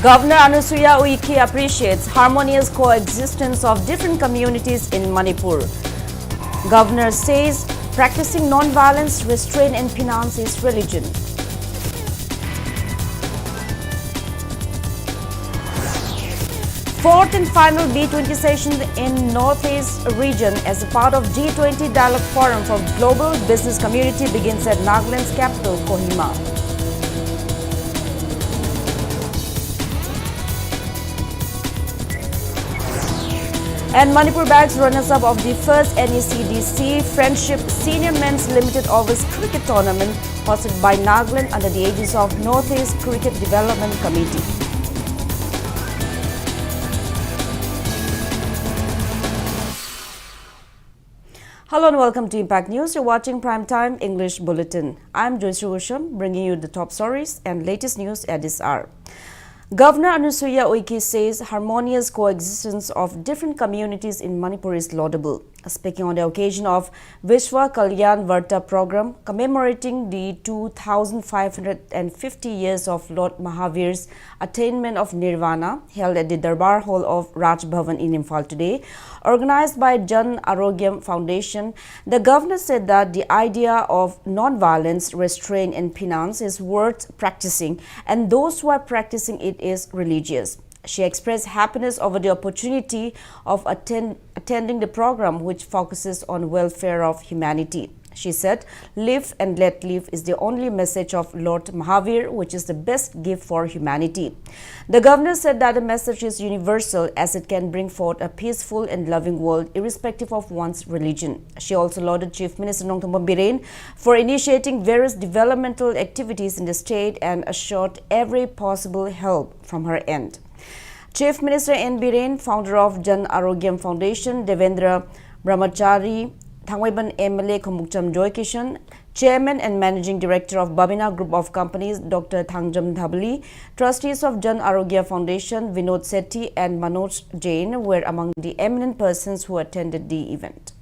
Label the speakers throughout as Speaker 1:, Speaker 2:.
Speaker 1: Governor Anusuya Uike appreciates harmonious coexistence of different communities in Manipur. Governor says practicing non-violence, restraint and penance is religion. Fourth and final B20 session in Northeast region as a part of G20 Dialogue Forum for Global Business Community begins at Nagaland's capital, Kohima. And Manipur bags runners-up of the first NECDC Friendship Senior Men's Limited Overs Cricket Tournament hosted by Nagaland under the aegis of Northeast Cricket Development Committee. Hello and welcome to Impact News. You're watching Primetime English Bulletin. I'm JOYSHREE bringing you the top stories and latest news at this hour. Governor Anusuya Uike says harmonious coexistence of different communities in Manipur is laudable. Speaking on the occasion of Vishwa Kalyan Varta program commemorating the 2550 years of Lord Mahavir's attainment of Nirvana held at the Darbar Hall of Raj Bhavan in Imphal today, organized by Jan Arogyam Foundation, the governor said that the idea of non-violence, restraint and penance is worth practicing, and those who are practicing it is religious. She expressed happiness over the opportunity of attending the program, which focuses on welfare of humanity. She said, "Live and let live" is the only message of Lord Mahavir, which is the best gift for humanity. The governor said that the message is universal as it can bring forth a peaceful and loving world irrespective of one's religion. She also lauded Chief Minister Nongthombam Biren for initiating various developmental activities in the state and assured every possible help from her end. Chief Minister N. Biren, founder of Jan Arogyam Foundation, Devendra Brahmachari, Thangwaiban MLA Khomukcham Joy Kishan, Chairman and Managing Director of Babina Group of Companies, Dr. Thangjam Dhabli, trustees of Jan Arogya Foundation, Vinod Sethi and Manoj Jain were among the eminent persons who attended the event.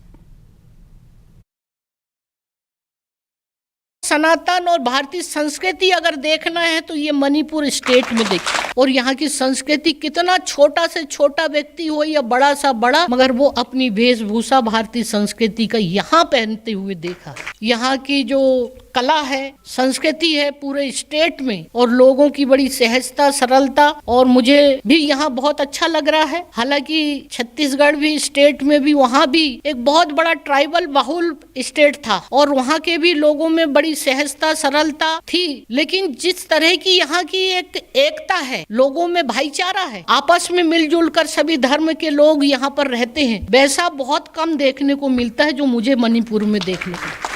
Speaker 2: सनातन और भारतीय संस्कृति अगर देखना है तो ये Manipur state में देखिए, और यहाँ की संस्कृति कितना छोटा से छोटा व्यक्ति हो या बड़ा सा बड़ा, मगर वो अपनी वेशभूषा भारतीय संस्कृति का यहाँ पहनते हुए देखा। यहाँ की जो कला है, संस्कृति है पूरे स्टेट में, और लोगों की बड़ी सहजता, सरलता, और मुझे भी यहाँ बहुत अच्छा लग रहा है। हालांकि छत्तीसगढ़ भी स्टेट में भी वहाँ भी एक बहुत बड़ा ट्राइबल बहुल स्टेट था और वहाँ के भी लोगों में बड़ी सहजता, सरलता थी, लेकिन जिस तरह की यहाँ की एक एकता है, लोगों में भाईचारा है, आपस में मिलजुल कर सभी धर्म के लोग यहाँ पर रहते हैं, वैसा बहुत कम देखने को मिलता है जो मुझे मणिपुर में देखने को।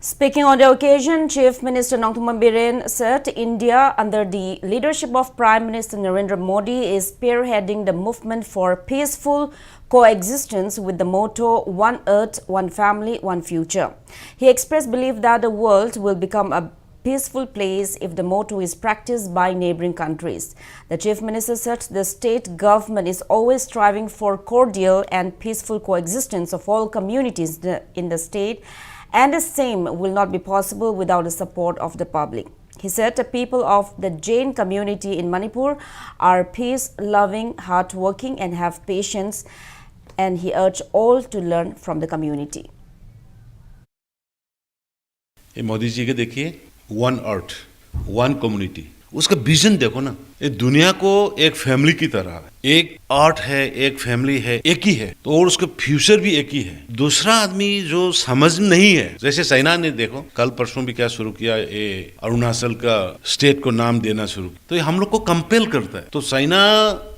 Speaker 1: Speaking on the occasion, Chief Minister Nongthombam Biren said India, under the leadership of Prime Minister Narendra Modi, is spearheading the movement for peaceful coexistence with the motto "One Earth, One Family, One Future." He expressed belief that the world will become a peaceful place if the motto is practiced by neighboring countries. The Chief Minister said the state government is always striving for cordial and peaceful coexistence of all communities in the state, and the same will not be possible without the support of the public. He said the people of the Jain community in Manipur are peace-loving, hard-working and have patience, and he urged all to learn from the community.
Speaker 3: Modi ji के देखिए, one earth, one community, उसका vision देखो ना, ये दुनिया को एक family की तरह, एक आर्ट है, एक फैमिली है, एक ही है, तो और उसका फ्यूचर भी एक ही है। दूसरा आदमी जो समझ नहीं है, जैसे चाइना ने देखो कल परसों भी क्या शुरू किया, ये अरुणाचल का स्टेट को नाम देना शुरू किया, तो ये हम लोग को कंपेल करता है। तो चाइना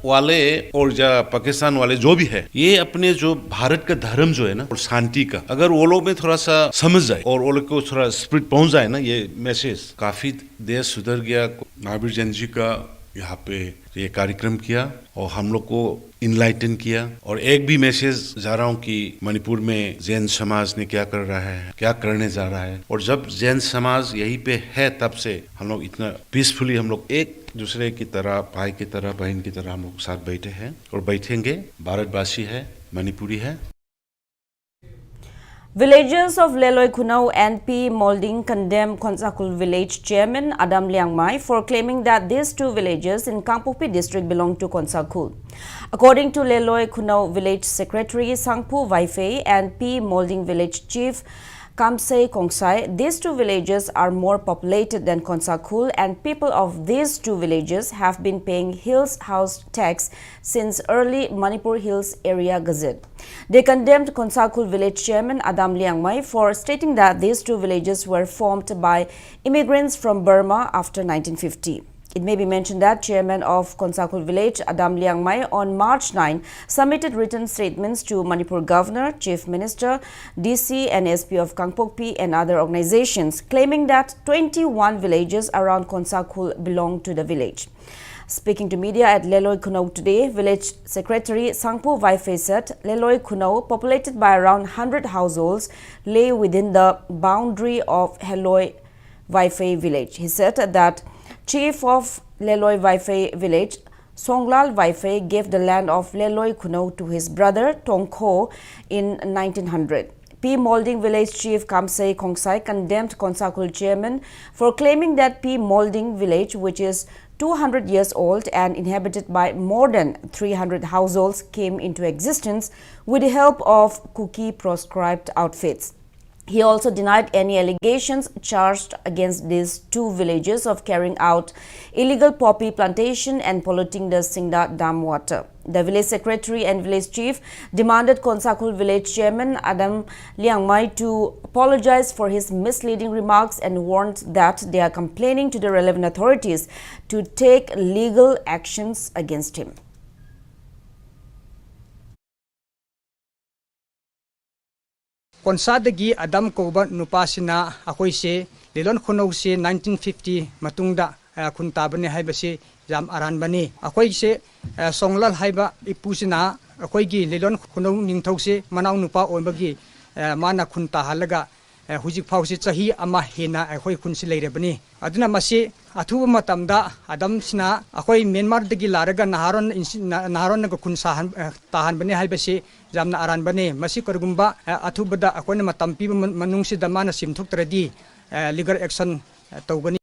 Speaker 3: वाले और या पाकिस्तान वाले जो भी है, ये अपने जो भारत का धर्म जो है ना, और शांति का, अगर वो लोग में थोड़ा सा समझ जाए और वो लोग को थोड़ा स्पिरिट पहुंच जाए ना, ये मैसेज, काफी देश सुधर गया। महावीर जयंती जी का यहाँ पे ये कार्यक्रम किया और हम लोग को इनलाइटन किया, और एक भी मैसेज जा रहा हूँ कि मणिपुर में जैन समाज ने क्या कर रहा है, क्या करने जा रहा है, और जब जैन समाज यहीं पे है तब से हम लोग इतना पीसफुली हम लोग एक दूसरे की तरह, भाई की तरह, बहन की तरह हम लोग साथ बैठे हैं और बैठेंगे। भारतवासी है, मणिपुरी है।
Speaker 1: Villagers of Leloi Khunau and P. Molding condemned Khonsakul village chairman Adam Liangmai for claiming that these two villages in Kangpokpi district belong to Khonsakul. According to Leloi Khunau village secretary Sangpu Vaifei and P. Molding village chief Kamsei Kongsai, these two villages are more populated than Khonsakul, and people of these two villages have been paying Hills House tax since early Manipur Hills Area Gazette. They condemned Khonsakul village chairman Adam Liangmai for stating that these two villages were formed by immigrants from Burma after 1950. It may be mentioned that chairman of Khonsakul village, Adam Liangmai, on March 9 submitted written statements to Manipur governor, chief minister, DC and SP of Kangpokpi and other organizations, claiming that 21 villages around Khonsakul belong to the village. Speaking to media at Leloi Khunau today, village secretary Sangpu Vaifei said Leloi Khunau, populated by around 100 households, lay within the boundary of Leloi Vaifei village. He said that Chief of Leloi Vaifei village, Songlal Vaifei, gave the land of Leloi Khunau to his brother Tongkho in 1900. P. Molding village chief Kamsei Kongsai condemned Khonsakul chairman for claiming that P. Molding village, which is 200 years old and inhabited by more than 300 households, came into existence with the help of Kuki proscribed outfits. He also denied any allegations charged against these two villages of carrying out illegal poppy plantation and polluting the Singda dam water. The village secretary and village chief demanded Khonsakul village chairman Adam Liangmai to apologize for his misleading remarks and warned that they are complaining to the relevant authorities to take legal actions against him.
Speaker 4: Konsadagi Adam Koba Nupasina Akoise, Lelon Khunau 1950 Matungda Kuntabane Haibasi Jam Aranbani, Akoise Songlal Haiba Ipusina, Akoigi, Lelon Khunau Ningtose, Manau Nupa Ombagi, Mana Kunta Halaga, Hujik Pausi Ama Hena, Akoi Kunsilerebani. Aduna Masi, Atu Matamda, Adam Sina, Akoi Myanmar de Gilaraga, Naharon Kunsahan Tahan Bani Haibasi. Jamna aran bane masi korgumba athubada akone matampi manungsi damana simthuk tradi legal action tawbani.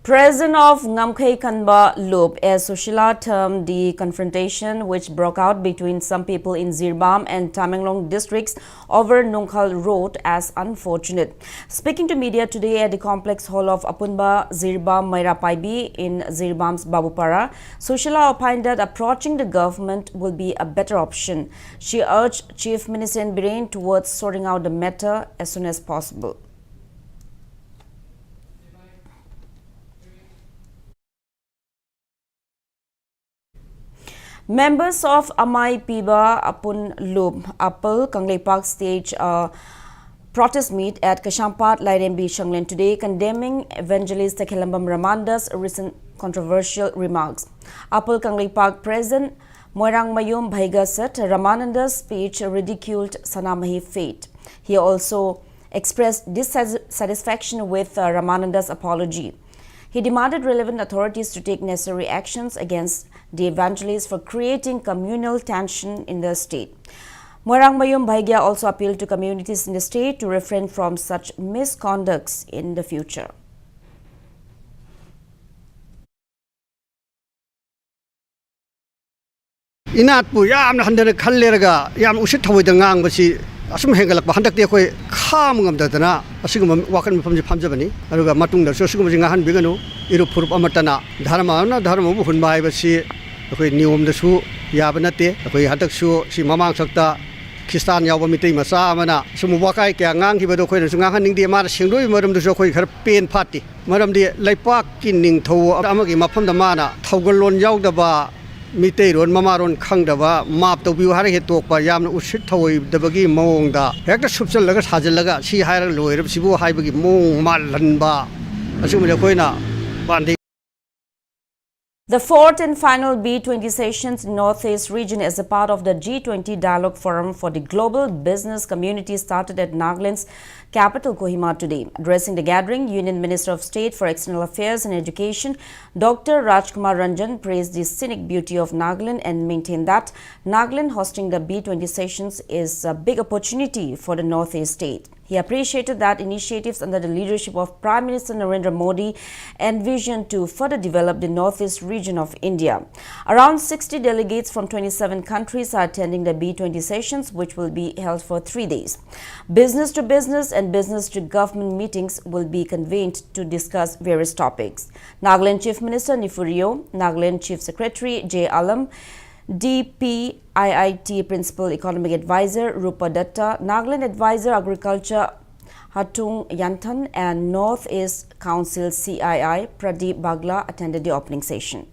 Speaker 1: President of Ngamkhay Kanba Loop, as Sushila termed the confrontation which broke out between some people in Zirbam and Tamenglong districts over Nongkhal Road as unfortunate. Speaking to media today at the complex hall of Apunba Zirbam Mairapaibi in Zirbam's Babupara, Sushila opined that approaching the government will be a better option. She urged Chief Minister Biren towards sorting out the matter as soon as possible. Members of Amai Piba Apun Lub Apple Kanglei Park stage a protest meet at Kashampat Lairembi Shanglen today, condemning evangelist Tekhelambam Ramanda's recent controversial remarks. Apple Kanglei Park President Moirang Mayum Bhaiga said Ramananda's speech ridiculed Sanamahi fate. He also expressed dissatisfaction with Ramananda's apology. He demanded relevant authorities to take necessary actions against the evangelist for creating communal tension in the state. Moirang Mayum Bhaigya also appealed to communities in the state to refrain from such misconducts in the future.
Speaker 5: Inat pu yam handana khallerga yam usit thawai dangang basi asum hengalak bahandak te khoi kham ngam dadana asigum wakan mafam phamjabani aruga matung da asigum jinga han biganu iru phurup amatana dharma na dharma bu hun bai basi khoi niom da su yabana te khoi hadak su si mamang sakta Kristan yawa mitei masa amana sumu wakai kya ngang ki bedo khoi na sunga han ning de ma singdoi maram du khoi khar pen phati maram de laipak kin ning tho amagi mafam da mana thawgalon yaw da ba Mitei ron mamaron khangdaba map tobiu har he tokpa yamna usit thoi dabagi mongda hekta subsal laga sajalaga si haira loirab sibu haibagi mong malanba asumile koina bandi.
Speaker 1: The fourth and final B20 sessions in Northeast region as a part of the G20 Dialogue Forum for the Global Business Community started at Nagaland's capital Kohima today. Addressing the gathering, Union Minister of State for External Affairs and Education, Dr. Rajkumar Ranjan praised the scenic beauty of Nagaland and maintained that Nagaland hosting the B20 sessions is a big opportunity for the Northeast state. He appreciated that initiatives under the leadership of Prime Minister Narendra Modi envision to further develop the Northeast region of India. Around 60 delegates from 27 countries are attending the B20 sessions, which will be held for 3 days. Business to business and business to government meetings will be convened to discuss various topics. Nagaland Chief Minister Nifurio, Nagaland Chief Secretary J. Alam, DPIIT Principal Economic Advisor Rupa Datta, Nagaland Advisor Agriculture Hatung Yantan and North East Council CII Pradeep Bagla attended the opening session.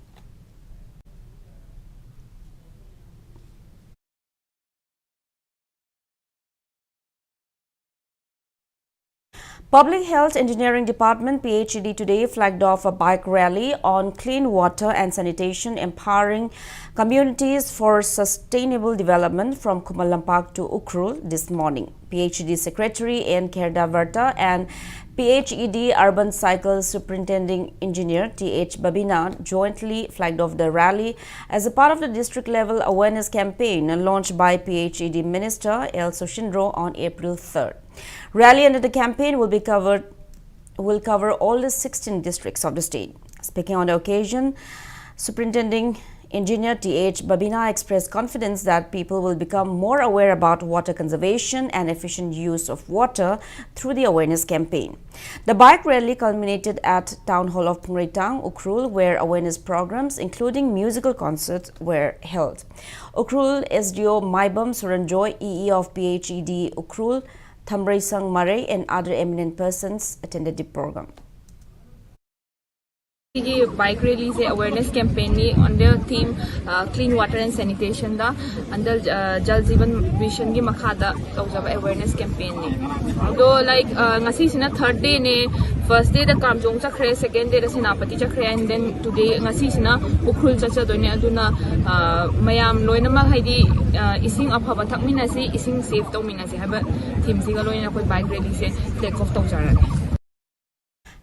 Speaker 1: Public Health Engineering Department PHED today flagged off a bike rally on clean water and sanitation, empowering communities for sustainable development from Kumalampak to Ukrul this morning. PHED Secretary N. Kerdavarta and PHED Urban Cycle Superintending Engineer T.H. Babina jointly flagged off the rally as a part of the district-level awareness campaign launched by PHED Minister L. Sushindro on April 3rd. Rally under the campaign will cover all the 16 districts of the state. Speaking on the occasion, Superintending Engineer T.H. Babina expressed confidence that people will become more aware about water conservation and efficient use of water through the awareness campaign. The bike rally culminated at Town Hall of Pungretang, Ukrul, where awareness programs, including musical concerts, were held. Ukrul SDO Maibam Suranjoy, EE of PHED Ukrul, Thamray Sang Mare and other eminent persons attended the program.
Speaker 6: The bike rally is awareness campaign on the theme clean water and sanitation da under Jal Jeevan Mission gi makhada tawjaba awareness campaign ni do like ngasi sina third day ne first day da kamjong chakre second day da Senapati chakre and then today ngasi sina ukhul chacha doine aduna mayam loina ma haidi ising aphaba thakmina si ising safe tawmina si haba theme siga loina koi bike rally se take off tawjara.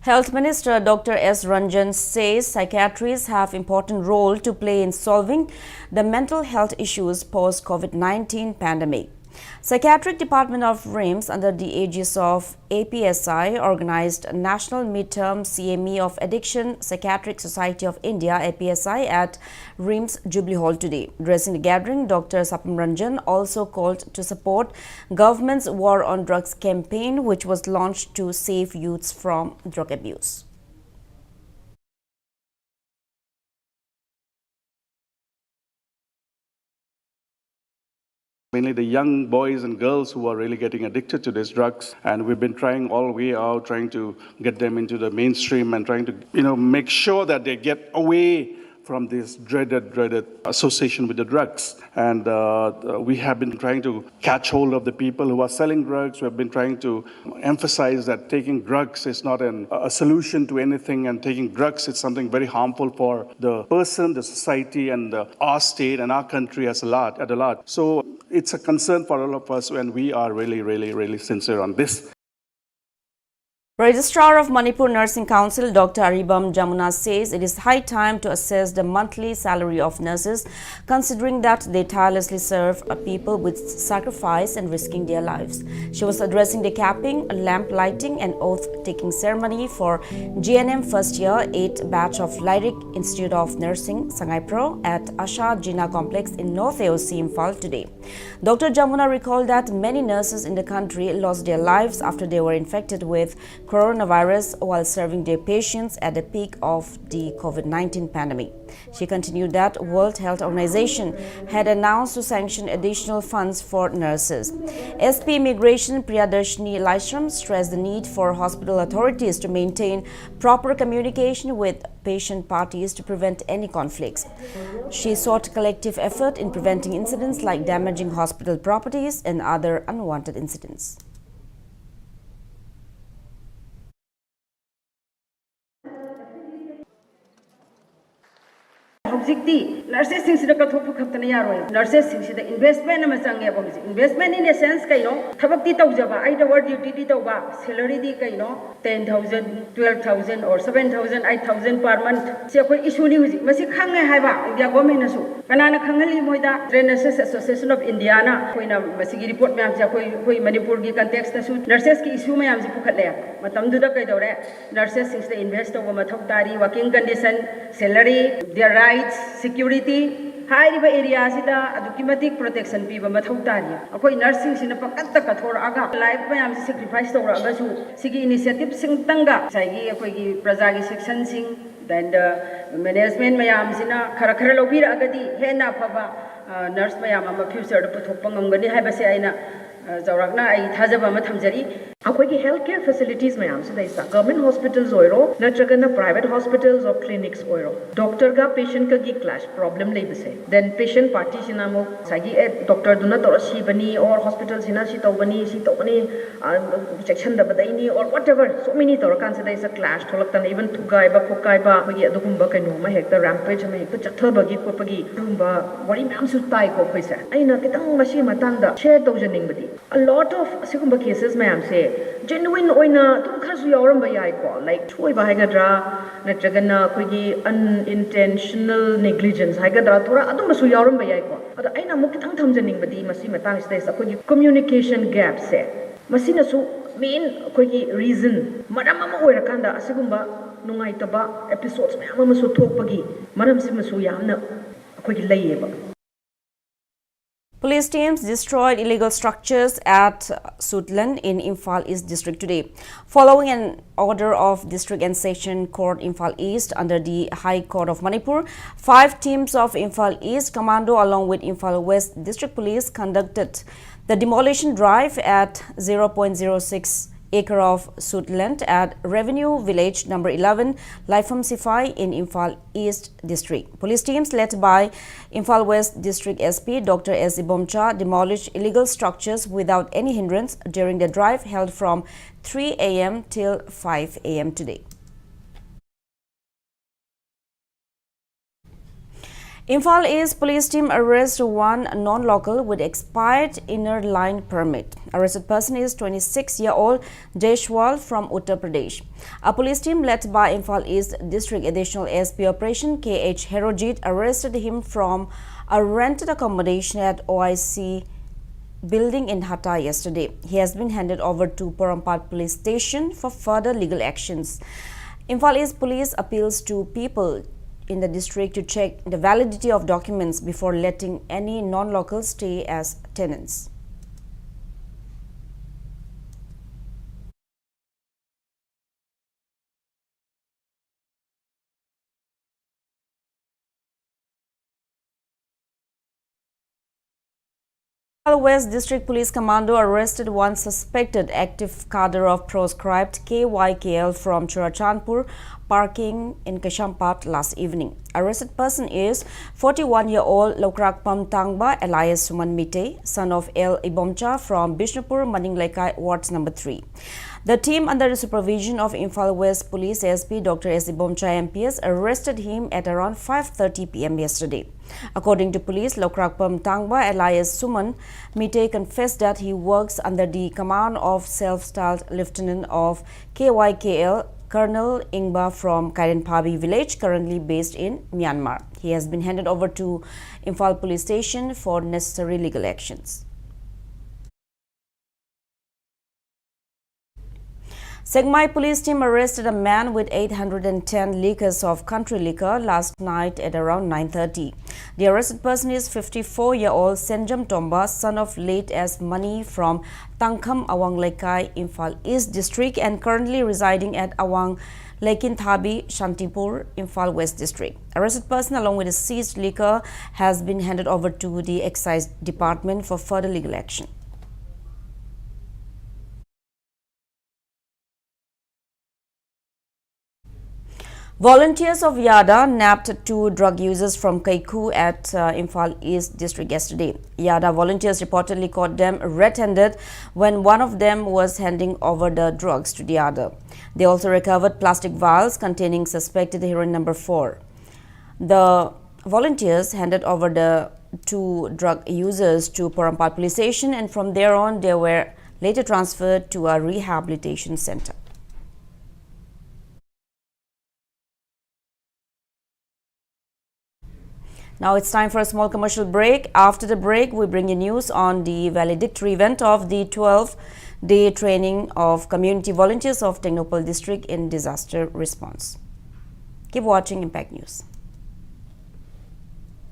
Speaker 1: Health Minister Dr. S. Ranjan says psychiatrists have important role to play in solving the mental health issues post-COVID-19 pandemic. Psychiatric Department of RIMS under the aegis of APSI organized a National Midterm CME of Addiction Psychiatric Society of India APSI at RIMS Jubilee Hall today. Addressing the gathering, Dr. Sapam Ranjan also called to support government's War on Drugs campaign, which was launched to save youths from drug abuse.
Speaker 7: Mainly the young boys and girls who are really getting addicted to these drugs, and we've been trying all the way out, trying to get them into the mainstream and trying to, make sure that they get away from this dreaded association with the drugs. And we have been trying to catch hold of the people who are selling drugs. We have been trying to emphasize that taking drugs is not a solution to anything, and taking drugs is something very harmful for the person, the society, and our state and our country at a lot. So it's a concern for all of us, and we are really sincere on this.
Speaker 1: Registrar of Manipur Nursing Council Dr. Aribam Jamuna says it is high time to assess the monthly salary of nurses, considering that they tirelessly serve people with sacrifice and risking their lives. She was addressing the capping, lamp lighting and oath-taking ceremony for GNM first year 8 batch of Lyric Institute of Nursing, Sangai Pro at Asha Jina Complex in North AOC Imphal today. Dr. Jamuna recalled that many nurses in the country lost their lives after they were infected with coronavirus while serving their patients at the peak of the COVID-19 pandemic. She continued that World Health Organization had announced to sanction additional funds for nurses. SP Immigration Priyadarshini Laishram stressed the need for hospital authorities to maintain proper communication with patient parties to prevent any conflicts. She sought collective effort in preventing incidents like damaging hospital properties and other unwanted incidents.
Speaker 8: ꯍꯧꯖꯤꯛꯇꯤ ꯅꯔꯁꯦꯁꯁꯤꯡꯁꯤꯗ ꯀꯠꯊꯣꯛꯄ ꯈꯛꯇꯅ ꯌꯥꯔꯣꯏ ꯅꯔꯁꯦꯁꯁꯤꯡꯁꯤꯗ investment ꯑꯃ ꯆꯪꯉꯦꯕ ꯍꯧꯖꯤꯛ investment ꯏꯟ ꯑꯦ sense ꯀꯩꯅꯣ ꯊꯕꯛꯇꯤ ꯇꯧꯖꯕ ꯑꯩꯠ ꯑꯋꯥꯔ ꯗ꯭ꯌꯨꯇꯤꯗꯤ ꯇꯧꯕ ꯁꯦꯂꯔꯤꯗꯤ ꯀꯩꯅꯣ 10,000 12,000 or 7,000 8,000 per month ꯁꯤ ꯑꯩꯈꯣꯏ ꯏꯁꯨꯅꯤ ꯍꯧꯖꯤꯛ ꯃꯁꯤ ꯈꯪꯉꯦ ꯍꯥꯏꯕ ꯏꯟꯗꯤꯌꯥ ꯒꯣꯔꯃꯦꯟꯅꯁꯨ ꯀꯅꯥꯅ ꯈꯪꯍꯜꯂꯤ ꯃꯣꯏꯗ ꯅꯔꯁꯦꯁ ꯑꯦꯁꯣꯁꯤꯌꯦꯁꯟ ꯑꯣꯐ ꯏꯟꯗꯤꯌꯥꯅ ꯑꯩꯈꯣꯏꯅ ꯃꯁꯤꯒꯤ ꯔꯤꯄꯣꯔꯠ ꯃꯌꯥꯝꯁꯦ ꯑꯩꯈꯣꯏ ꯃꯅꯤꯄꯨꯔꯒꯤ ꯀꯟꯇꯦꯛꯁꯇꯁꯨ ꯅꯔꯁꯦꯁꯀꯤ ꯏꯁꯨ ꯃꯌꯥꯝꯁꯦ ꯄꯨꯈꯠꯂꯦ ꯃꯇꯝꯗꯨꯗ ꯀꯩꯗꯧꯔꯦ ꯅꯔꯁꯦꯁꯁꯤꯡꯁꯤꯗ ꯏꯟꯚꯦꯁꯠ ꯇꯧꯕ ꯃꯊꯧ ꯇꯥꯔꯤ working condition salary their rights security ꯍꯥꯏꯔꯤꯕ ꯑꯦꯔꯤꯌꯥꯁꯤꯗ ꯑꯗꯨꯛꯀꯤ ꯃꯇꯤꯛ ꯄ꯭ꯔꯣꯇꯦꯛꯁꯟ ꯄꯤꯕ ꯃꯊꯧ ꯇꯥꯔꯤ ꯑꯩꯈꯣꯏ ꯅꯔꯁꯁꯤꯡꯁꯤꯅ ꯄꯪꯀꯠꯇ ꯀꯠꯊꯣꯔꯛꯑꯒ ꯂꯥꯏꯐ ꯃꯌꯥꯝꯁꯤ ꯁꯦꯀ꯭ꯔꯤꯐꯥꯏꯁ ꯇꯧꯔꯛꯑꯒꯁꯨ ꯁꯤꯒꯤ ꯏꯅꯤꯁꯤꯌꯦꯇꯤꯚꯁꯤꯡꯇꯪꯒ ꯉꯁꯥꯏꯒꯤ ꯑꯩꯈꯣꯏꯒꯤ ꯄ꯭ꯔꯖꯥꯒꯤ ꯁꯦꯛꯁꯟꯁꯤꯡ ꯗꯦꯟ ꯃꯦꯅꯦꯖꯃꯦꯟ ꯃꯌꯥꯝꯁꯤꯅ ꯈꯔ ꯂꯧꯕꯤꯔꯛꯑꯒꯗꯤ ꯍꯦꯟꯅ ꯑꯐꯕ ꯅꯔꯁ ꯃꯌꯥꯝ ꯑꯃ ꯐ꯭ꯌꯨꯆꯔꯗ ꯄꯨꯊꯣꯛꯄ ꯉꯝꯒꯅꯤ ꯍꯥꯏꯕꯁꯦ ꯑꯩꯅ ꯆꯥꯎꯔꯥꯛꯅ ꯑꯩ ꯊꯥꯖꯕ ꯑꯃ ꯊꯝꯖꯔꯤ
Speaker 9: ꯑꯩꯈꯣꯏꯒꯤ ꯍꯦꯜꯊ ꯀꯦꯌꯔ ꯐꯦꯁꯤꯂꯤꯇꯤꯁ ꯃꯌꯥꯝꯁꯤꯗꯩꯁꯤꯗ ꯒꯚꯔꯟꯃꯦꯟꯠ ꯍꯣꯁꯄꯤꯇꯥꯜꯁ ꯑꯣꯏꯔꯣ ꯅꯠꯇ꯭ꯔꯒꯅ ꯄ꯭ꯔꯥꯏꯚꯦꯠ ꯍꯣꯁꯄꯤꯇꯥꯜꯁ ꯑꯣꯔ ꯀ꯭ꯂꯤꯅꯤꯛꯁ ꯑꯣꯏꯔꯣ ꯗꯣꯛꯇꯔꯒ ꯄꯦꯁꯦꯟꯠꯀꯒꯤ ꯀ꯭ꯂꯥꯁ ꯄ꯭ꯔꯣꯕ꯭ꯂꯦꯝ ꯂꯩꯕꯁꯦ ꯗꯦꯟ ꯄꯦꯁꯦꯟꯠ ꯄꯥꯔꯇꯤꯁꯤꯅ ꯑꯃꯨꯛ ꯉꯁꯥꯏꯒꯤ ꯗꯣꯛꯇꯔꯗꯨꯅ ꯇꯧꯔ ꯁꯤꯕꯅꯤ ꯑꯣꯔ ꯍꯣꯁꯄꯤꯇꯥꯜꯁꯤꯅ ꯁꯤ ꯇꯧꯕꯅꯤ ꯆꯦꯛꯁꯤꯟꯗꯕꯗꯩꯅꯤ or whatever so many ꯇꯧꯔꯀꯥꯟꯁꯤꯗꯩꯁꯤꯗ ꯀ꯭ꯂꯥꯁ ꯊꯣꯛꯂꯛꯇꯅ ꯏꯚꯟ ꯊꯨꯒꯥꯏꯕ ꯈꯣꯠꯀꯥꯏꯕ ꯑꯩꯈꯣꯏꯒꯤ ꯑꯗꯨꯒꯨꯝꯕ ꯀꯩꯅꯣ ꯑꯃ ꯍꯦꯛꯇ ꯔꯦꯝꯄꯦꯖ ꯑꯃ ꯍꯦꯛꯇ ꯆꯠꯊꯕꯒꯤ ꯈꯣꯠꯄꯒꯤ ꯑꯗꯨꯒꯨꯝꯕ ꯋꯥꯔꯤ ꯃꯌꯥꯝꯁꯨ ꯇꯥꯏꯀꯣ ꯑꯩꯈꯣꯏꯁꯦ ꯑꯩꯅ ꯈꯤꯇꯪ ꯃꯁꯤꯒꯤ ꯃꯇꯥꯡꯗ ꯁꯦꯌꯔ ꯇꯧꯖꯅꯤꯡꯕꯗꯤ a lot of ꯑꯁꯤꯒꯨꯝꯕ ꯀꯦꯁꯦꯁ ꯃꯌꯥꯝꯁꯦ ꯖꯦꯅꯨꯋꯤꯟ ꯑꯣꯏꯅ ꯑꯗꯨꯝ ꯈꯔꯁꯨ ꯌꯥꯎꯔꯝꯕ ꯌꯥꯏꯀꯣ ꯂꯥꯏꯛ ꯁꯣꯏꯕ ꯍꯥꯏꯒꯗ꯭ꯔꯥ ꯅꯠꯇ꯭ꯔꯒꯅ ꯑꯩꯈꯣꯏꯒꯤ unintentional negligence ꯍꯥꯏꯒꯗ꯭ꯔꯥ ꯊꯣꯔꯥ ꯑꯗꯨꯝꯕꯁꯨ ꯌꯥꯎꯔꯝꯕ ꯌꯥꯏꯀꯣ ꯑꯗꯣ ꯑꯩꯅ ꯑꯃꯨꯛ ꯈꯤꯇꯪ ꯊꯝꯖꯅꯤꯡꯕꯗꯤ ꯃꯁꯤ ꯃꯇꯥꯡꯁꯤꯗꯩꯁꯤꯗ ꯑꯩꯈꯣꯏꯒꯤ ꯀꯝꯃ꯭ꯌꯨꯅꯤꯀꯦꯁꯟ ꯒꯦꯞꯁꯦ ꯃꯁꯤꯅꯁꯨ ꯃꯦꯟ ꯑꯩꯈꯣꯏꯒꯤ ꯔꯤꯖꯟ ꯃꯔꯝ ꯑꯃ ꯑꯣꯏꯔꯀꯥꯟꯗ ꯑꯁꯤꯒꯨꯝꯕ ꯅꯨꯡꯉꯥꯏꯇꯕ ꯑꯦꯄꯤꯁꯣꯗꯁ ꯃꯌꯥꯝ ꯑꯃꯁꯨꯊꯣꯛꯄꯒꯤ ꯃꯔꯝꯁꯤꯃꯁꯨ ꯌꯥꯝꯅ ꯑꯩꯈꯣꯏꯒꯤ ꯂꯩꯌꯦꯕ
Speaker 1: Police teams destroyed illegal structures at Suitland in Imphal East District today. Following an order of District and Session Court Imphal East under the High Court of Manipur, 5 teams of Imphal East Commando along with Imphal West District Police conducted the demolition drive at 0.06 acre of Suitland at Revenue Village number 11, Laifam Sifai in Imphal East District. Police teams led by Imphal West District SP Dr. S. Ibomcha demolished illegal structures without any hindrance during the drive held from 3 a.m. till 5 a.m. today. Imphal East police team arrests one non-local with expired inner line permit. Arrested person is 26-year-old Jaywshreee from Uttar Pradesh. A police team led by Imphal East District Additional SP Operation K.H. Herojit arrested him from a rented accommodation at OIC building in Hatta yesterday. He has been handed over to Porampat Police Station for further legal actions. Imphal East Police appeals to people in the district to check the validity of documents before letting any non-locals stay as tenants. West District Police Commando arrested one suspected active cadre of proscribed KYKL from Churachandpur parking in Kashampat last evening. Arrested person is 41-year-old Lokrakpam Tangba alias Suman Mite, son of L. Ibomcha from Bishnupur, Maninglaikai, Wards number 3. The team under the supervision of Imphal West Police SP Dr. S. Ibomcha MPS arrested him at around 5:30 p.m. yesterday. According to police, Lokrakpam Tangba alias Suman Mite confessed that he works under the command of self-styled Lieutenant of KYKL Colonel Ingba from Kairenphabi village, currently based in Myanmar. He has been handed over to Imphal Police Station for necessary legal actions. Segmai police team arrested a man with 810 litres of country liquor last night at around 9:30. The arrested person is 54-year-old Senjam Tomba, son of late as Mani from Tangkham, Awang Laikai, Imphal East District and currently residing at Awang Laikinthabi, Shantipur, Imphal West District. Arrested person along with the seized liquor has been handed over to the Excise Department for further legal action. Volunteers of Yada nabbed 2 drug users from Kaiku at Imphal East District yesterday. Yada volunteers reportedly caught them red-handed when one of them was handing over the drugs to the other. They also recovered plastic vials containing suspected heroin number 4. The volunteers handed over the two drug users to Porampal police station, and from there on they were later transferred to a rehabilitation center. Now it's time for a small commercial break. After the break, we bring you news on the valedictory event of the 12-day training of community volunteers of Technopal district in disaster response. Keep watching Impact News.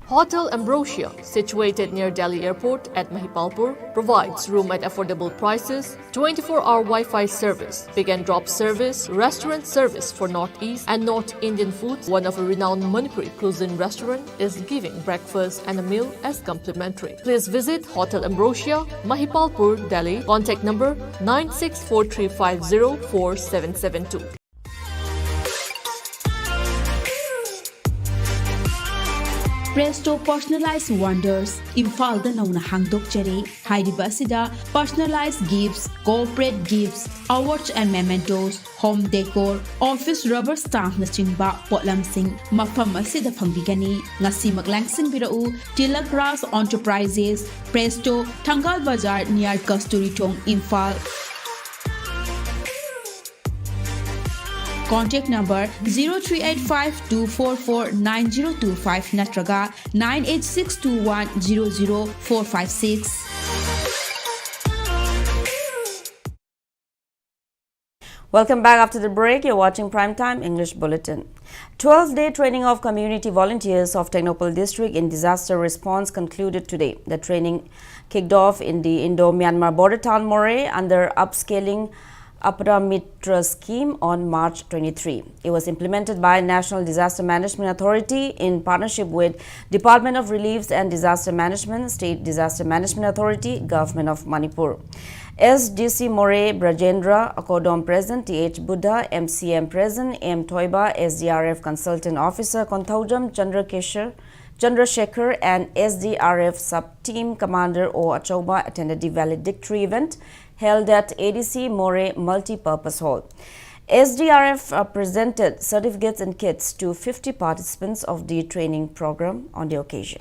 Speaker 10: Hotel Ambrosia, situated near Delhi Airport at Mahipalpur, provides room at affordable prices, 24-hour Wi-Fi service, pick and drop service, restaurant service for Northeast and North Indian foods. One of a renowned Manipuri cuisine restaurant is giving breakfast and a meal as complimentary. Please visit Hotel Ambrosia, Mahipalpur, Delhi. Contact number 9643504772.
Speaker 11: Presto Personalized Wonders, Imphal Nauna Hangdok Cherry, Haidibasida, personalized gifts, corporate gifts, awards and mementos, home decor, office rubber stamp Nachingba, Potlam Singh, Mafam Masida Pambigani, Nasi Maglangsing Birau, Tilak Ras Enterprises, Presto, Tangal Bazar near Kasturi Tong, Imphal. Contact number 0385-244-9025 Natraga 98621-00456.
Speaker 1: Welcome back after the break. You're watching Primetime English Bulletin. 12-day training of community volunteers of Technopal district in disaster response concluded today. The training kicked off in the Indo-Myanmar border town Moray under upscaling Apara Mitra scheme on March 23. It was implemented by National Disaster Management Authority in partnership with Department of Reliefs and Disaster Management, State Disaster Management Authority, Government of Manipur. SDC Moray Brajendra Akodom President, TH Buddha, MCM President, M. Toiba, SDRF Consultant Officer Konthaujam Chandrasekhar and SDRF Sub-Team Commander O. Achoba attended the valedictory event held at ADC Moray Multi-Purpose Hall. SDRF presented certificates and kits to 50 participants of the training program on the occasion.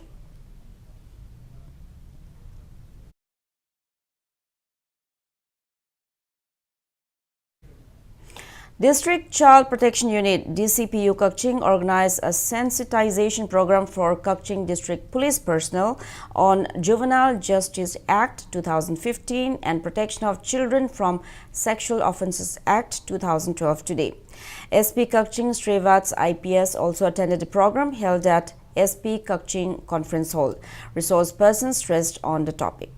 Speaker 1: District Child Protection Unit DCPU Kakching organized a sensitization program for Kakching District Police personnel on Juvenile Justice Act 2015 and Protection of Children from Sexual Offences Act 2012 today. SP Kakching Srivats IPS also attended the program held at SP Kakching Conference Hall. Resource persons stressed on the topic.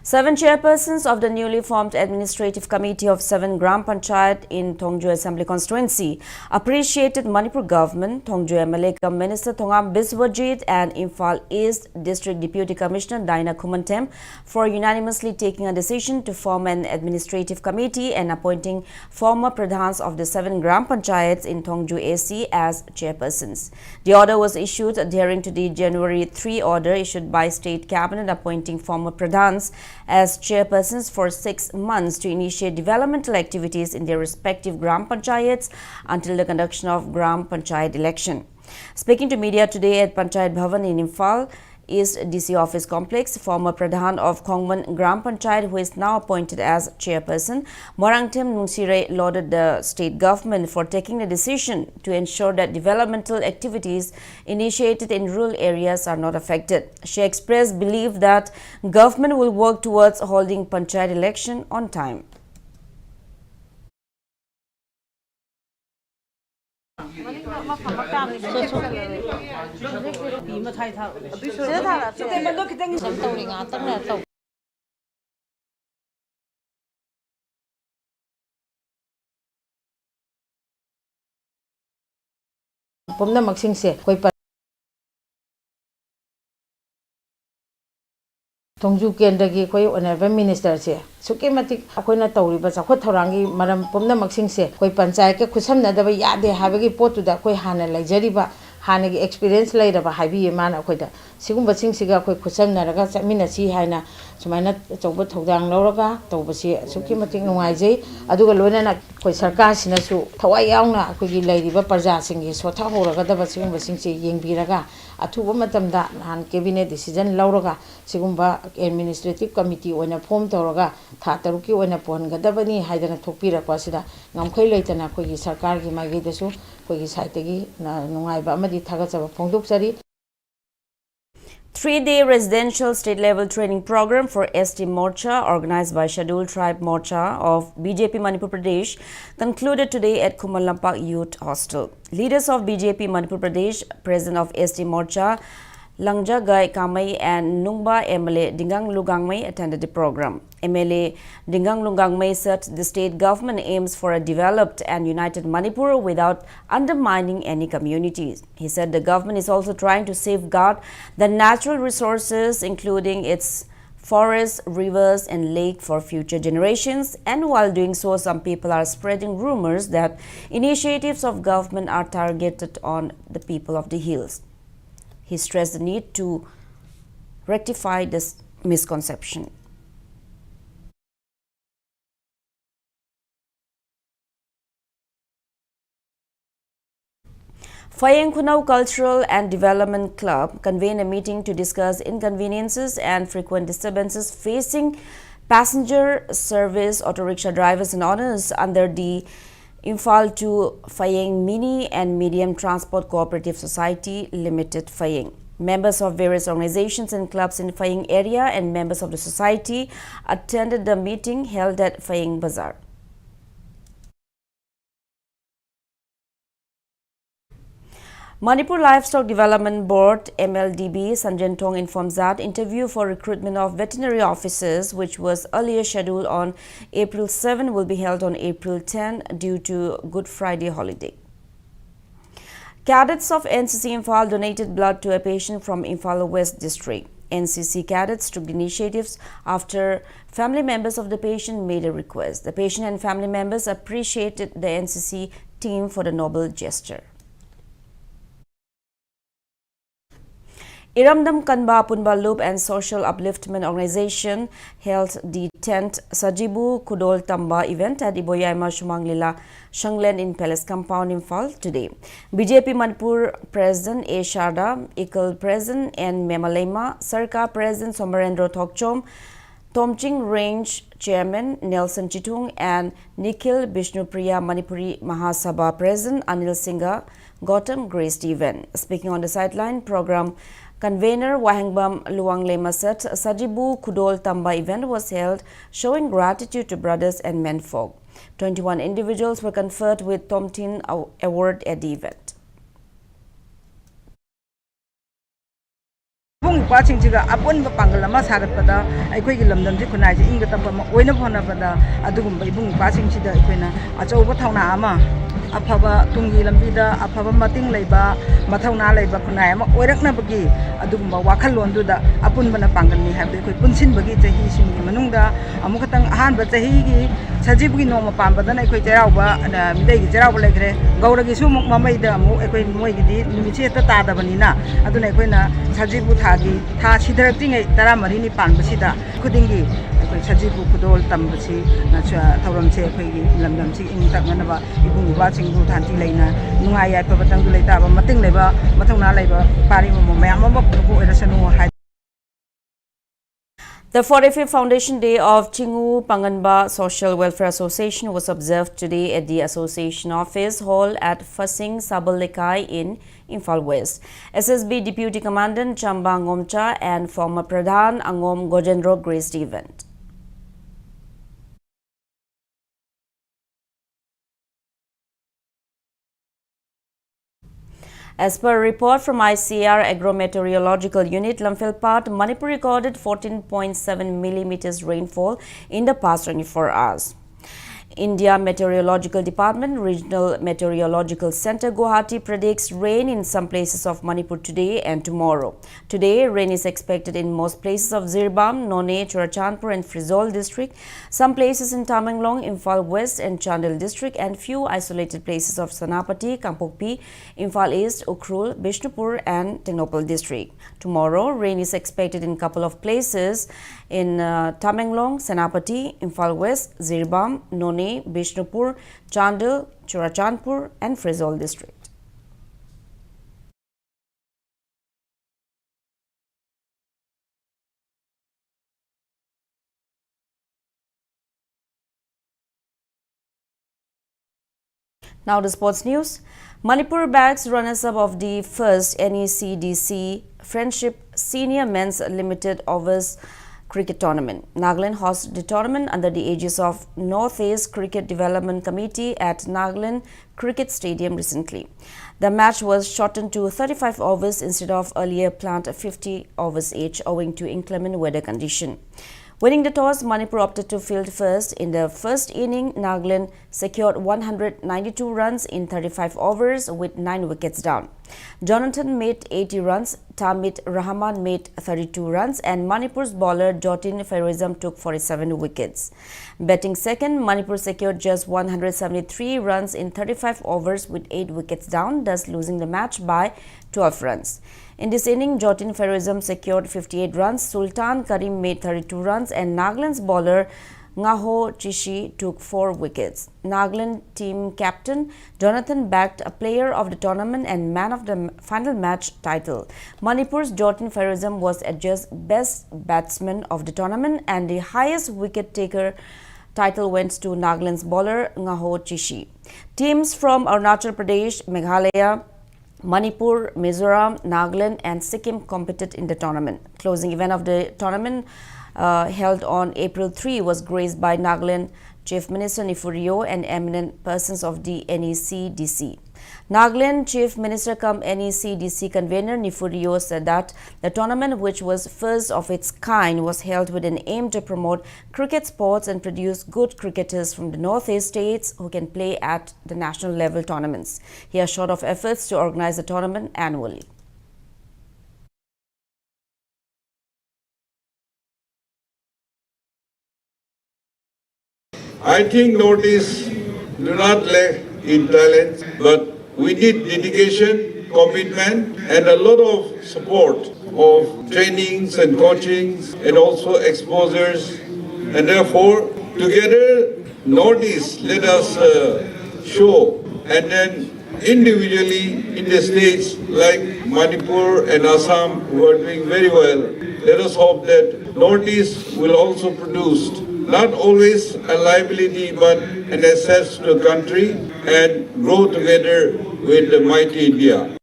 Speaker 1: 7 chairpersons of the newly formed Administrative Committee of 7 Gram Panchayat in Thongju Assembly Constituency appreciated Manipur government, Thongju MLA Minister Thongam Biswajit and Imphal East District Deputy Commissioner Daina Kumantem for unanimously taking a decision to form an Administrative Committee and appointing former Pradhans of the 7 Gram Panchayats in Thongju AC as chairpersons. The order was issued adhering to the January 3 order issued by State Cabinet appointing former Pradhans as chairpersons for 6 months to initiate developmental activities in their respective Gram Panchayats until the conduction of Gram Panchayat election. Speaking to media today at Panchayat Bhavan in Imphal East DC Office Complex, former Pradhan of Khongman Gram Panchayat, who is now appointed as chairperson, Morangtem Nungsire lauded the state government for taking the decision to ensure that developmental activities initiated in rural areas are not affected. She expressed belief that government will work towards holding Panchayat election on time.
Speaker 12: Thongju Kendagi koi honorable minister se suke matik akoina tawriba chakhot thorangi maram pomna maksing se koi panchayat ke khusam na daba yade habagi potu da koi hana laijariba हाने की experience लेरबा Hibi मान अखोइदा सिगुम्बा सिंगसिगा अखोइ खुसमनरगा चमिनसी हाइना सुमाइना चौबा थौदांग लौरगा तौबसी सुखि मतिक नुंगाइजै अदुगा लोइनाना अखोइ सरकार सिनासु थवाइ याउना अखोइगी लैरिबा प्रजा सिंगी सोथा होरगदबा सिगुम्बा सिंगसि येंबिरगा अथुबा मतमदा नान कैबिनेट डिसीजन लौरगा सिगुम्बा एडमिनिस्ट्रेटिव कमिटी ओइना फॉर्म तौरगा था तरुकी ओइना पोहनगदबनी हाइदना थोकपिरकवासिदा ngamkhoi leitana khoi sarkar gi magi desu khoi site gi nungai ba amadi thagachaba phongdokchari
Speaker 1: 3-day residential state-level training program for ST Morcha organized by Scheduled Tribe Morcha of BJP Manipur Pradesh concluded today at Kumalampak Youth Hostel. Leaders of BJP Manipur Pradesh, President of ST Morcha Langja Gai Kamai and Nungba MLA Dingang Lugangmai attended the program. MLA Dingang Lugangmai said the state government aims for a developed and united Manipur without undermining any communities. He said the government is also trying to safeguard the natural resources including its forests, rivers and lake for future generations, and while doing so some people are spreading rumors that initiatives of government are targeted on the people of the hills. He stressed the need to rectify this misconception. Fayeng Khunau Cultural and Development Club convened a meeting to discuss inconveniences and frequent disturbances facing passenger service auto rickshaw drivers and owners under the Imphal to Fayeng Mini and Medium Transport Cooperative Society Limited Fayeng. Members of various organizations and clubs in Fayeng area and members of the society attended the meeting held at Fayeng Bazaar. Manipur Livestock Development Board MLDB Sanjantong informs that interview for recruitment of veterinary officers, which was earlier scheduled on April 7, will be held on April 10 due to Good Friday holiday. Cadets of NCC Imphal donated blood to a patient from Imphal West District. NCC cadets took the initiatives after family members of the patient made a request. The patient and family members appreciated the NCC team for the noble gesture. Iramdam Kanba Punba Loop and Social Upliftment Organization held the 10th Sajibu Kudol Tamba event at Iboyaima Shumanglila Shanglen in Palace Compound Imphal today. BJP Manipur President A. Sharda, Ikal President and Memalema, Sarka President Somarendra Thokchom, Tomching Range Chairman Nelson Chitung and Nikhil Bishnupriya Manipuri Mahasabha President Anil Singha Gautam graced the event. Speaking on the sideline, program convener Wahangbam Luanglema said Sajibu Kudol Tamba event was held showing gratitude to brothers and menfolk. 21 individuals were conferred with Tomtin Award at the event.
Speaker 13: Pachiga upon the Pangalama Sarapada, I quick London Jikunai, Ingatapa, Winapanapada, Adugum, Ibung passing Chida Equina, Achova Ama, Apava Tungi Lambida, Apava Mating Leba, Matana Leba Kunayama, Oraknabagi, Adumba Wakalon do the Apun Banapangani have the Punsin Bagita, he Manunda, Amukatang Han, but the Higi, Sajibu Noma Pamba, then I quit Jarawa and Midagi Jarawa Gauragisum Mamada, Equin Moigi, Nimiceta Tada Vanina, Adunaquina, Sajibu Tagi, Tashi directing a Taramarini Panbasida, Kudingi, Sajibu Kudol Tambasi, Nacha Tauramse, Lamdamsi, in Tamanava, Ibung watching Rutanti Lena, Nungaya Pavatanguleta, Mating Leva, Matona Leva, Parimu Mamma, Erasano.
Speaker 1: The 45th Foundation Day of Chingu Panganba Social Welfare Association was observed today at the Association Office Hall at Fasing Sabalekai in Imphal West. SSB Deputy Commandant Chamba Ngomcha and former Pradhan Angom Gojendro graced the event. As per a report from ICR Agrometeorological Unit, Lamphilpat, Manipur recorded 14.7 millimeters rainfall in the past 24 hours. India Meteorological Department Regional Meteorological Center Guwahati predicts rain in some places of Manipur today and tomorrow. Today, rain is expected in most places of Zirbam, None, Churachandpur and Frizol district, some places in Tamenglong, Imphal West and Chandel district, and few isolated places of Sanapati, Kampokpi, Imphal East, Ukhrul, Bishnupur and Tengnopal district. Tomorrow, rain is expected in couple of places in Tamenglong, Sanapati, Imphal West, Zirbam, None, Bishnupur, Chandel, Churachandpur and Frizol district. Now the sports news. Manipur bags runners-up of the first NECDC Friendship Senior Men's Limited Overs Cricket Tournament. Nagaland hosted the tournament under the aegis of Northeast Cricket Development Committee at Nagaland Cricket Stadium recently. The match was shortened to 35 overs instead of earlier planned 50 overs each owing to inclement weather condition. Winning the toss, Manipur opted to field first. In the first inning, Nagaland secured 192 runs in 35 overs with 9 wickets down. Jonathan made 80 runs, Tamit Rahman made 32 runs and Manipur's bowler Jotin Fairizam took 47 wickets. Batting second, Manipur secured just 173 runs in 35 overs with 8 wickets down, thus losing the match by 12 runs. In this inning, Jotin Fairizam secured 58 runs, Sultan Karim made 32 runs and Nagaland's bowler Ngaho Chishi took 4 wickets. Nagaland team captain Jonathan bagged a player of the tournament and man of the final match title. Manipur's Jotin Fairizam was adjudged best batsman of the tournament and the highest wicket taker title went to Nagaland's bowler Ngaho Chishi. Teams from Arunachal Pradesh, Meghalaya, Manipur, Mizoram, Nagaland and Sikkim competed in the tournament. Closing event of the tournament held on April 3 was graced by Nagaland Chief Minister Nifurio and eminent persons of the NECDC. Nagaland Chief Minister cum NECDC convener Nifurio said that the tournament, which was first of its kind, was held with an aim to promote cricket sports and produce good cricketers from the northeast states who can play at the national level tournaments. He assured of efforts to organize the tournament annually.
Speaker 14: I think Northeast do not lack in talent, but we need dedication, commitment, and a lot of support of trainings and coachings and also exposures. And therefore, together, Northeast, let us show, and then individually in the states like Manipur and Assam, who are doing very well, let us hope that Northeast will also produce not always a liability but an asset to the country and grow together with the mighty India.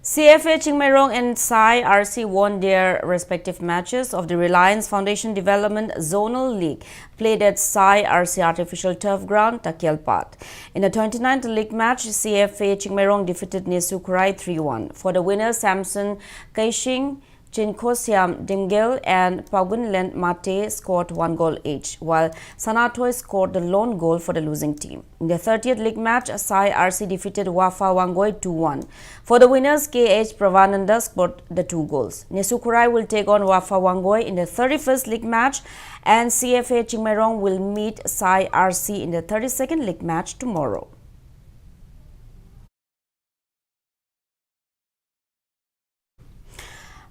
Speaker 1: CFA Chingmairong and Sai RC won their respective matches of the Reliance Foundation Development Zonal League played at Sai RC Artificial Turf Ground, Takyalpat. In the 29th league match, CFA Chingmairong defeated Nesukurai 3-1. For the winners, Samson Kaishing, Chinkosiam Dimgel and Pagunlen Mate scored 1 goal each, while Sanatoy scored the lone goal for the losing team. In the 30th league match, Sai RC defeated Wafa Wangoi 2-1. For the winners, KH Pravananda scored the 2 goals. Nesukurai will take on Wafa Wangoi in the 31st league match and CFA Chingmairong will meet Sai RC in the 32nd league match tomorrow.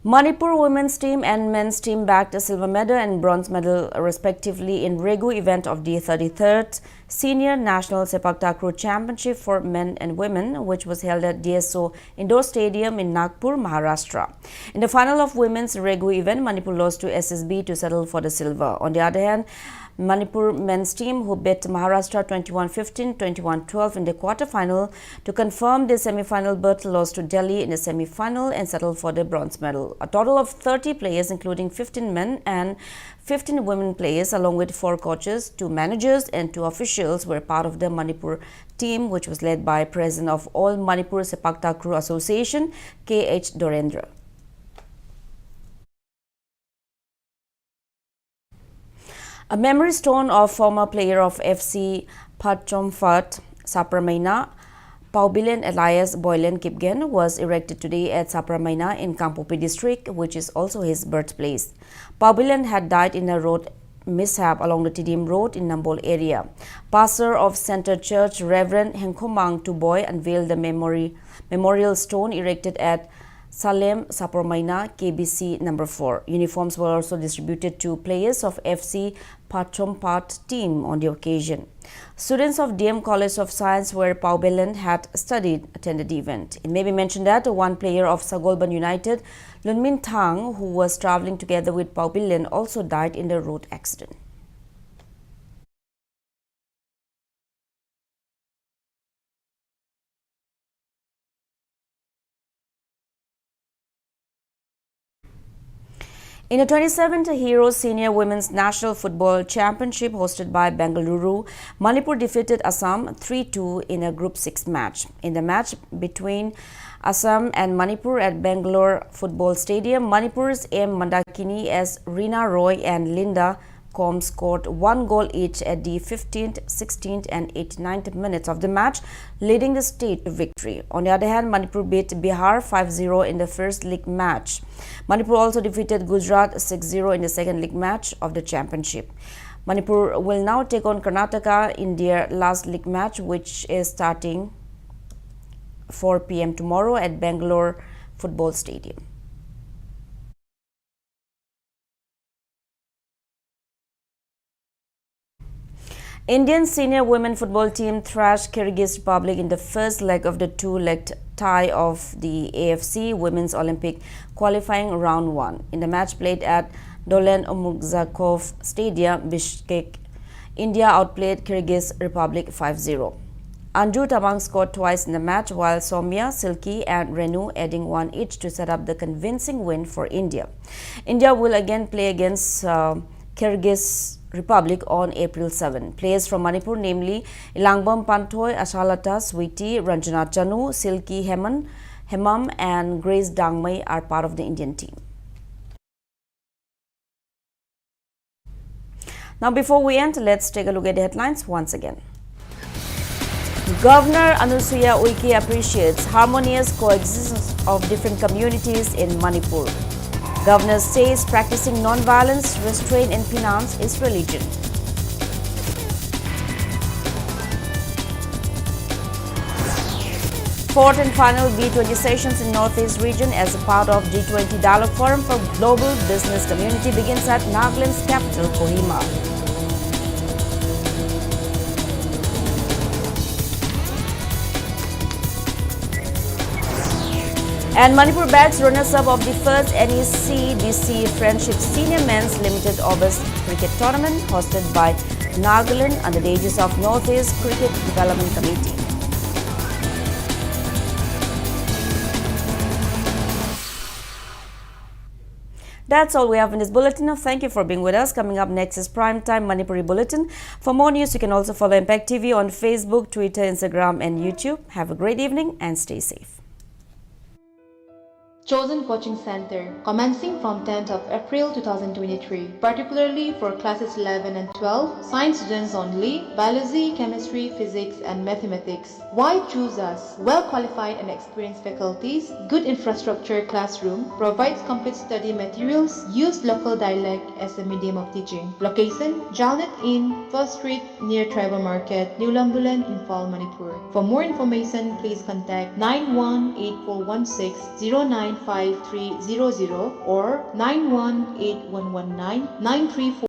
Speaker 1: Manipur women's team and men's team bagged a silver medal and bronze medal respectively in Regu event of the 33rd Senior National Sepak Takraw Championship for men and women, which was held at DSO Indoor Stadium in Nagpur, Maharashtra. In the final of women's Regu event, Manipur lost to SSB to settle for the silver. On the other hand, Manipur men's team, who beat Maharashtra 21-15, 21-12 in the quarter-final to confirm the semi-final berth, lost to Delhi in the semi-final and settled for the bronze medal. A total of 30 players, including 15 men and 15 women players, along with 4 coaches, 2 managers and 2 officials, were part of the Manipur team, which was led by President of All Manipur Sepak Takraw Association, KH Dorendra. A memory stone of former player of FC Pachomfat Sapramaina, Paubilen Elias Boylen Kipgen, was erected today at Sapramaina in Kangpopi district, which is also his birthplace. Paubilen had died in a road mishap along the Tidim Road in Nambol area. Pastor of Center Church, Reverend Henkomang Tuboy, unveiled the memorial stone erected at Salem Sapramaina KBC number 4. Uniforms were also distributed to players of FC Pachompat team on the occasion. Students of DM College of Science, where Paubilen had studied, attended the event. It may be mentioned that one player of Sagolban United, Lunmin Thang, who was traveling together with Paubilen, also died in the road accident. In the 27th Hero Senior Women's National Football Championship hosted by Bengaluru, Manipur defeated Assam 3-2 in a Group 6 match. In the match between Assam and Manipur at Bangalore Football Stadium, Manipur's M. Mandakini as Reena Roy and Linda Com scored 1 goal each at the 15th, 16th and 89th minutes of the match, leading the state to victory. On the other hand, Manipur beat Bihar 5-0 in the first league match. Manipur also defeated Gujarat 6-0 in the second league match of the championship. Manipur will now take on Karnataka in their last league match, which is starting 4 p.m. tomorrow at Bangalore Football Stadium. Indian senior women football team thrashed Kyrgyz Republic in the first leg of the two-legged tie of the AFC Women's Olympic qualifying round 1. In the match played at Dolen Omugzakov Stadium, Bishkek, India outplayed Kyrgyz Republic 5-0. Anju Tabang scored twice in the match, while Soumya, Silky and Renu adding one each to set up the convincing win for India. India will again play against Kyrgyz Republic on April 7. Players from Manipur, namely Ilangbam Pantoy, Ashalata Sweetie, Ranjana Chanu, Silky Hemam and Grace Dangmai are part of the Indian team. Now before we end, let's take a look at the headlines once again. Governor Anusuya Uike appreciates harmonious coexistence of different communities in Manipur. Governor says practicing non-violence, restraint and finance is religion. Fourth and final B20 sessions in Northeast region as a part of G20 Dialogue Forum for Global Business Community begins at Nagaland's capital, Kohima. And Manipur bags runners-up of the first NEC-DC Friendship Senior Men's Limited Overs Cricket Tournament hosted by Nagaland under the aegis of Northeast Cricket Development Committee. That's all we have in this bulletin. Thank you for being with us. Coming up next is Primetime Manipuri Bulletin. For more news, you can also follow Impact TV on Facebook, Twitter, Instagram and YouTube. Have a great evening and stay safe.
Speaker 15: Chosen Coaching Center, commencing from 10th of April 2023, particularly for classes 11 and 12, science students only, biology, chemistry, physics, and mathematics. Why choose us? Well-qualified and experienced faculties, good infrastructure classroom, provides complete study materials, use local dialect as a medium of teaching. Location, Jalnet Inn, 1st Street, near Tribal Market, New Lambulan, Imphal, Manipur. For more information, please contact 918416095300 or 918119 934